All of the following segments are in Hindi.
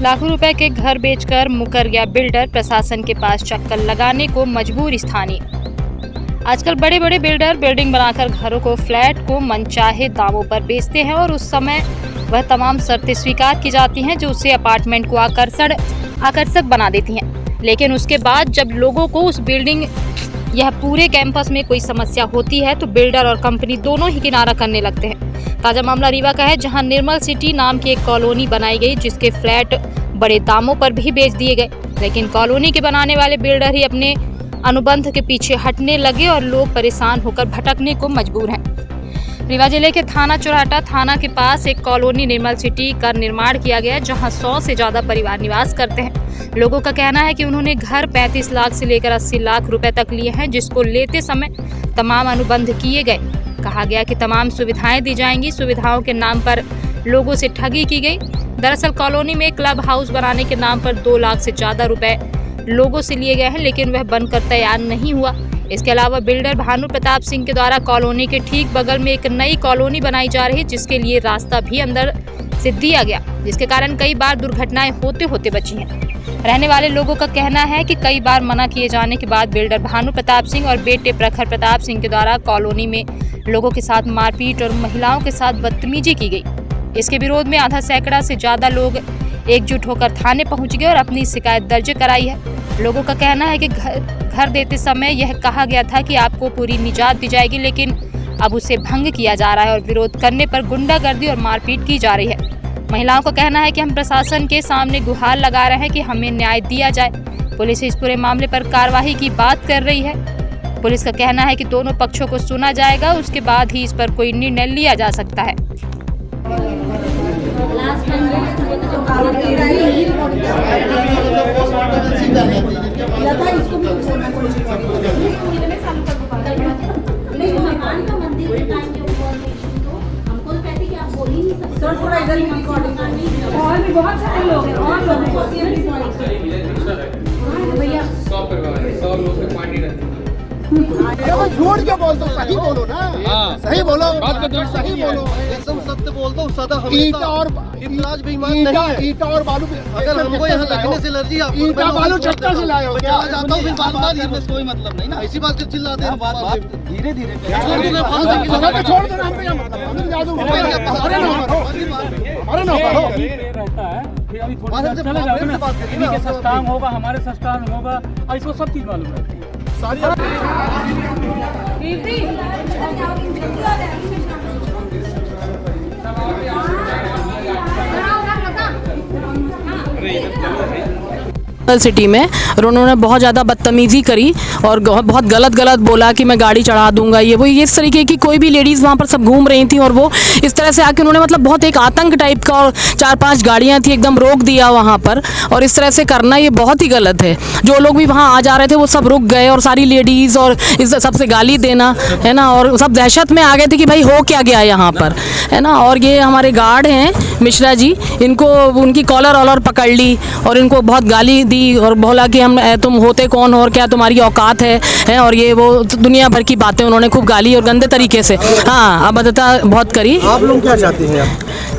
लाखों रुपए के घर बेचकर मुकर गया बिल्डर, प्रशासन के पास चक्कर लगाने को मजबूर स्थानीय। आजकल बड़े बड़े बिल्डर बिल्डिंग बनाकर घरों को, फ्लैट को मनचाहे दामों पर बेचते हैं और उस समय वह तमाम शर्तें स्वीकार की जाती हैं जो उसे अपार्टमेंट को आकर्षक बना देती हैं। लेकिन उसके बाद जब लोगों को उस बिल्डिंग यह पूरे कैंपस में कोई समस्या होती है तो बिल्डर और कंपनी दोनों ही किनारा करने लगते हैं। ताजा मामला रीवा का है, जहां निर्मल सिटी नाम की एक कॉलोनी बनाई गई जिसके फ्लैट बड़े दामों पर भी बेच दिए गए। लेकिन कॉलोनी के बनाने वाले बिल्डर ही अपने अनुबंध के पीछे हटने लगे और लोग परेशान होकर भटकने को मजबूर हैं। रीवा जिले के थाना चौराटा थाना के पास एक कॉलोनी निर्मल सिटी का निर्माण किया गया, जहां 100 से ज्यादा परिवार निवास करते हैं। लोगों का कहना है कि उन्होंने घर 35 लाख से लेकर 80 लाख रुपए तक लिए हैं, जिसको लेते समय तमाम अनुबंध किए गए। कहा गया कि तमाम सुविधाएं दी जाएंगी। सुविधाओं के नाम पर लोगों से ठगी की गई। दरअसल कॉलोनी में क्लब हाउस बनाने के नाम पर 2 लाख से ज्यादा रुपए लोगों से लिए गए हैं, लेकिन वह बनकर तैयार नहीं हुआ। इसके अलावा बिल्डर भानु प्रताप सिंह के द्वारा कॉलोनी के ठीक बगल में एक नई कॉलोनी बनाई जा रही है, जिसके लिए रास्ता भी अंदर से दिया गया, जिसके कारण कई बार दुर्घटनाएं होते होते बची हैं। रहने वाले लोगों का कहना है कि कई बार मना किए जाने के बाद बिल्डर भानु प्रताप सिंह और बेटे प्रखर प्रताप सिंह के द्वारा कॉलोनी में लोगों के साथ मारपीट और महिलाओं के साथ बदतमीजी की गई। इसके विरोध में आधा सैकड़ा से ज्यादा लोग एकजुट होकर थाने पहुंच गए और अपनी शिकायत दर्ज कराई है। लोगों का कहना है कि घर देते समय यह कहा गया था कि आपको पूरी निजात दी जाएगी, लेकिन अब उसे भंग किया जा रहा है और विरोध करने पर गुंडागर्दी और मारपीट की जा रही है। महिलाओं का कहना है कि हम प्रशासन के सामने गुहार लगा रहे हैं कि हमें न्याय दिया जाए। पुलिस इस पूरे मामले पर कार्रवाई की बात कर रही है। पुलिस का कहना है कि दोनों पक्षों को सुना जाएगा, उसके बाद ही इस पर कोई निर्णय लिया जा सकता है। और भी बहुत सारे लोग हैं और लोगों को भैया 100 परिवार 100 लोग के पार्टी रहती है। झूठ क्यों बोलते हो? सही बोलो ना। सही बोलो, सही बोलो, एकदम सत्य बोल दो। सदा ईटा और इतराज बेईमान नहीं है। ईटा और बालू, अगर हमको यहाँ लगने से एलर्जी, आपको ईटा बालू छत्ता से लाए हो क्या? जाता हूँ फिर बात कोई मतलब नहीं ना, इसी बात से चिल्लाते हैं। बात धीरे धीरे छोड़ दो ना, हम पे क्या मतलब? हम जा दो। अरे ना रहता है फिर अभी थोड़ा चले जाओगे ना, इनके सस्तांग होगा, हमारे सस्तांग होगा और इसको सब चीज मालूम रहती है सारी। सिटी में और उन्होंने बहुत ज़्यादा बदतमीज़ी करी और बहुत गलत बोला कि मैं गाड़ी चढ़ा दूंगा, ये वो, ये इस तरीके की। कोई भी लेडीज़ वहाँ पर सब घूम रही थी और वो इस तरह से आके उन्होंने मतलब बहुत एक आतंक टाइप का, और 4-5 गाड़ियाँ थी, एकदम रोक दिया वहाँ पर। और इस तरह से करना ये बहुत ही गलत है। जो लोग भी वहाँ आ जा रहे थे वो सब रुक गए और सारी लेडीज़ और इस सबसे गाली देना, है ना, और सब दहशत में आ गए थे कि भाई हो क्या गया यहाँ पर, है ना। और ये हमारे गार्ड हैं मिश्रा जी, इनको उनकी कॉलर वॉलर पकड़ ली और इनको बहुत गाली दी और बोला कि तुम होते कौन हो और क्या तुम्हारी औकात है, और ये वो दुनिया भर की बातें उन्होंने खूब गाली और गंदे तरीके से, हाँ, अभद्रता बहुत करी। आप लोग क्या चाहते हैं?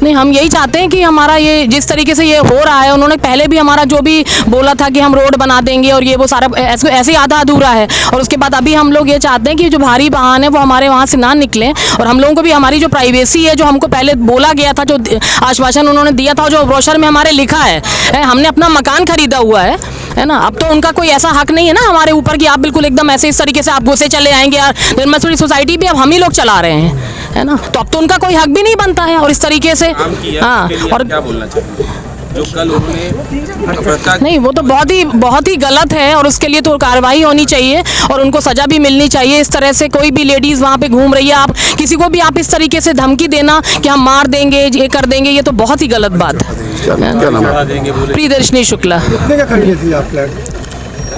नहीं, हम यही चाहते हैं कि हमारा ये जिस तरीके से ये हो रहा है, उन्होंने पहले भी हमारा जो भी बोला था कि हम रोड बना देंगे और ये वो सारा ऐसे ही आधा अधूरा है। और उसके बाद अभी हम लोग ये चाहते हैं कि जो भारी वाहन है वो हमारे वहाँ से ना निकलें और हम लोगों को भी हमारी जो प्राइवेसी है, जो हमको पहले बोला गया था, जो आश्वासन उन्होंने दिया था, जो ब्रोशर में हमारे लिखा है, हमने अपना मकान खरीदा हुआ है ना। अब तो उनका कोई ऐसा हक नहीं है ना हमारे ऊपर कि आप बिल्कुल एकदम ऐसे इस तरीके से आप घुसे चले आएंगे यार। निर्मल सिटी सोसाइटी भी अब हम ही लोग चला रहे हैं, है ना, तो अब तो उनका कोई हक भी नहीं बनता है। और इस तरीके से हाँ, और क्या बोलना चाहिए जो कल उन्होंने नहीं, वो तो बहुत ही गलत है और उसके लिए तो कार्रवाई होनी चाहिए और उनको सजा भी मिलनी चाहिए। इस तरह से कोई भी लेडीज वहाँ पे घूम रही है, आप किसी को भी आप इस तरीके से धमकी देना कि हम मार देंगे, ये कर देंगे, ये तो बहुत ही गलत बात है। क्या नाम है? प्रियदर्शनी शुक्ला। कितने का खरीदी थी आप फ्लैट?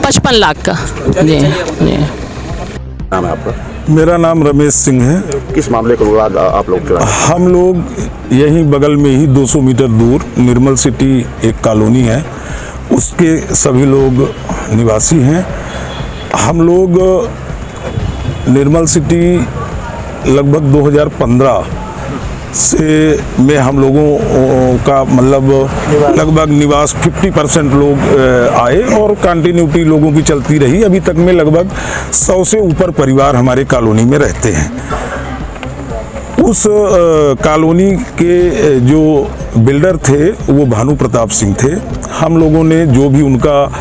55 लाख का। जी जी। नाम है आपका? मेरा नाम रमेश सिंह है। किस मामले को विवाद आप लोग? हम लोग यहीं बगल में ही 200 मीटर दूर निर्मल सिटी एक कॉलोनी है, उसके सभी लोग निवासी हैं। हम लोग निर्मल सिटी लगभग 2015 से में हम लोगों का मतलब लगभग निवास 50% लोग आए और कंटिन्यूटी लोगों की चलती रही। अभी तक में लगभग 100 से ऊपर परिवार हमारे कॉलोनी में रहते हैं। उस कॉलोनी के जो बिल्डर थे वो भानु प्रताप सिंह थे। हम लोगों ने जो भी उनका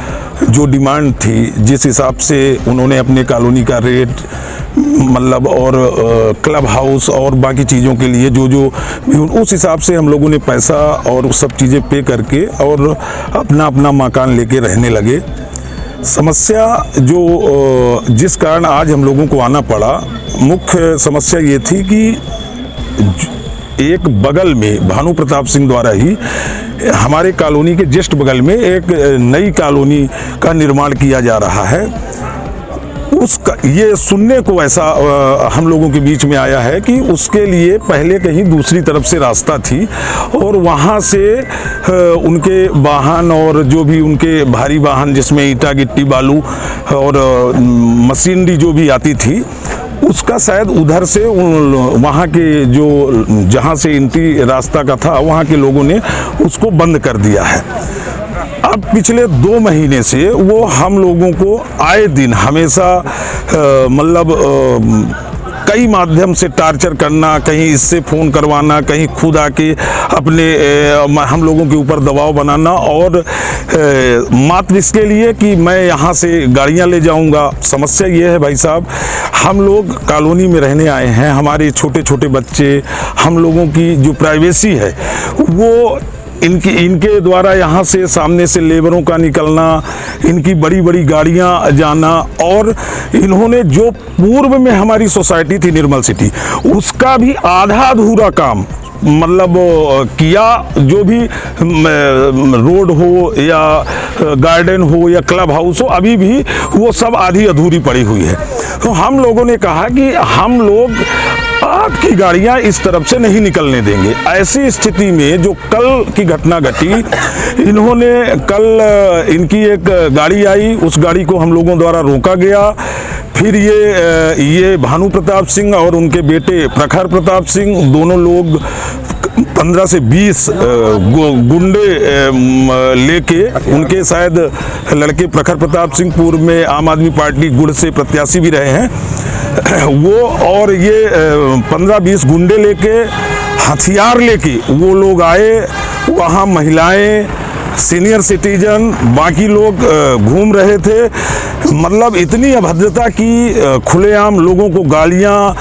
जो डिमांड थी, जिस हिसाब से उन्होंने अपने कॉलोनी का रेट मतलब और क्लब हाउस और बाकी चीज़ों के लिए जो भी उस हिसाब से हम लोगों ने पैसा और सब चीज़ें पे करके और अपना अपना मकान लेके रहने लगे। समस्या जो जिस कारण आज हम लोगों को आना पड़ा, मुख्य समस्या ये थी कि एक बगल में भानु प्रताप सिंह द्वारा ही हमारे कॉलोनी के जस्ट बगल में एक नई कॉलोनी का निर्माण किया जा रहा है। उसका ये सुनने को ऐसा हम लोगों के बीच में आया है कि उसके लिए पहले कहीं दूसरी तरफ से रास्ता थी और वहाँ से उनके वाहन और जो भी उनके भारी वाहन जिसमें ईंटा गिट्टी बालू और मशीनरी जो भी आती थी, उसका शायद उधर से वहाँ के जो जहाँ से एंट्री रास्ता का था वहाँ के लोगों ने उसको बंद कर दिया है। अब पिछले 2 महीने से वो हम लोगों को आए दिन हमेशा मतलब कई माध्यम से टार्चर करना, कहीं इससे फ़ोन करवाना, कहीं खुद आके अपने हम लोगों के ऊपर दबाव बनाना और मात्र इसके लिए कि मैं यहाँ से गाड़ियाँ ले जाऊँगा। समस्या ये है भाई साहब, हम लोग कॉलोनी में रहने आए हैं, हमारे छोटे छोटे बच्चे, हम लोगों की जो प्राइवेसी है वो इनके द्वारा यहाँ से सामने से लेबरों का निकलना, इनकी बड़ी बड़ी गाड़ियाँ जाना और इन्होंने जो पूर्व में हमारी सोसाइटी थी निर्मल सिटी, उसका भी आधा अधूरा काम मतलब किया। जो भी रोड हो या गार्डन हो या क्लब हाउस हो, अभी भी वो सब आधी अधूरी पड़ी हुई है। तो हम लोगों ने कहा कि हम लोग आपकी गाड़ियां इस तरफ से नहीं निकलने देंगे। ऐसी स्थिति में जो कल की घटना घटी, इन्होंने कल इनकी एक गाड़ी आई, उस गाड़ी को हम लोगों द्वारा रोका गया। फिर ये भानु प्रताप सिंह और उनके बेटे प्रखर प्रताप सिंह दोनों लोग 15 से 20 गुंडे लेके, उनके शायद लड़के प्रखर प्रताप सिंह पूर्व में आम आदमी पार्टी गुड़ से प्रत्याशी भी रहे हैं, वो और ये 15-20 गुंडे लेके हथियार लेके वो लोग आए। वहाँ महिलाएं, सीनियर सिटीजन, बाकी लोग घूम रहे थे। मतलब इतनी अभद्रता की, खुलेआम लोगों को गालियाँ,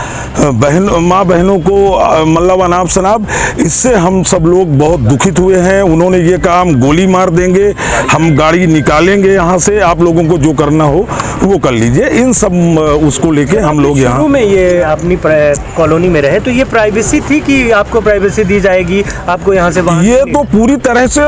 माँ बहनों को मतलब अनाप शनाप। इससे हम सब लोग बहुत दुखित हुए हैं। उन्होंने ये कहा हम गोली मार देंगे, हम गाड़ी निकालेंगे यहाँ से, आप लोगों को जो करना हो वो कर लीजिए। इन सब उसको लेके हम लोग यहाँ शुरू में ये अपनी कॉलोनी में रहे, तो ये प्राइवेसी थी कि आपको प्राइवेसी दी जाएगी, आपको यहाँ से ये तो पूरी तरह से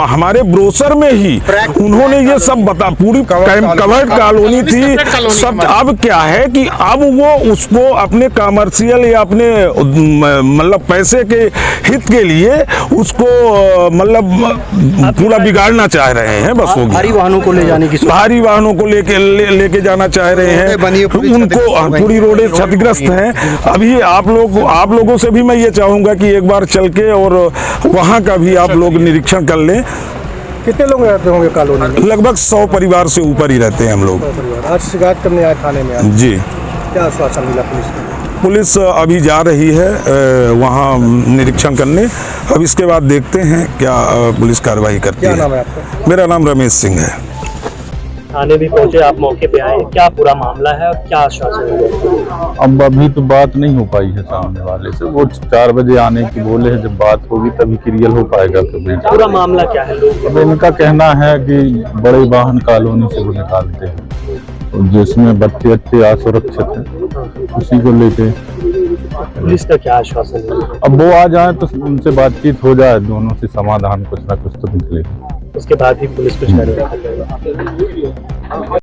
हमारे ब्रोशर में ही उन्होंने ये सब बता, पूरी कवर्ड कॉलोनी थी सब। अब क्या है कि अब वो उसको अपने कमर्शियल या अपने मतलब पैसे के हित के लिए उसको मतलब पूरा बिगाड़ना चाह रहे हैं। बस हो गया। भारी वाहनों को ले जाने की, भारी वाहनों को लेके जाना चाह रहे हैं। उनको पूरी रोडें क्षतिग्रस्त हैं। अभी आप लोगों से भी मैं ये चाहूँगा कि एक बार चल के और वहाँ का भी आप लोग निरीक्षण कर लें। कितने लोग रहते होंगे कॉलोनी में? लगभग 100 परिवार से ऊपर ही रहते हैं हम लोग। आज शिकायत करने आए थाने में? जी। क्या आश्वासन मिला पुलिस को? पुलिस अभी जा रही है वहाँ निरीक्षण करने। अब इसके बाद देखते हैं क्या पुलिस कार्रवाई करती है। क्या नाम है आपका? मेरा नाम रमेश सिंह है। थाने भी पहुंचे, आप मौके पे आए, क्या पूरा मामला है और क्या आश्वासन है? अब अभी तो बात नहीं हो पाई है सामने वाले से। वो 4 बजे आने की बोले हैं, जब बात होगी तभी क्लियर हो पाएगा। कभी पूरा मामला क्या है? अब इनका कहना है कि बड़े वाहन कॉलोनी से वो निकालते हैं, जिसमें बच्चे असुरक्षित हैं, उसी को लेके। पुलिस का क्या आश्वासन है? अब वो आ जाए तो उनसे बातचीत हो जाए, दोनों से समाधान कुछ ना कुछ तो निकलेगा। उसके बाद ही पुलिस कुछ करेगा।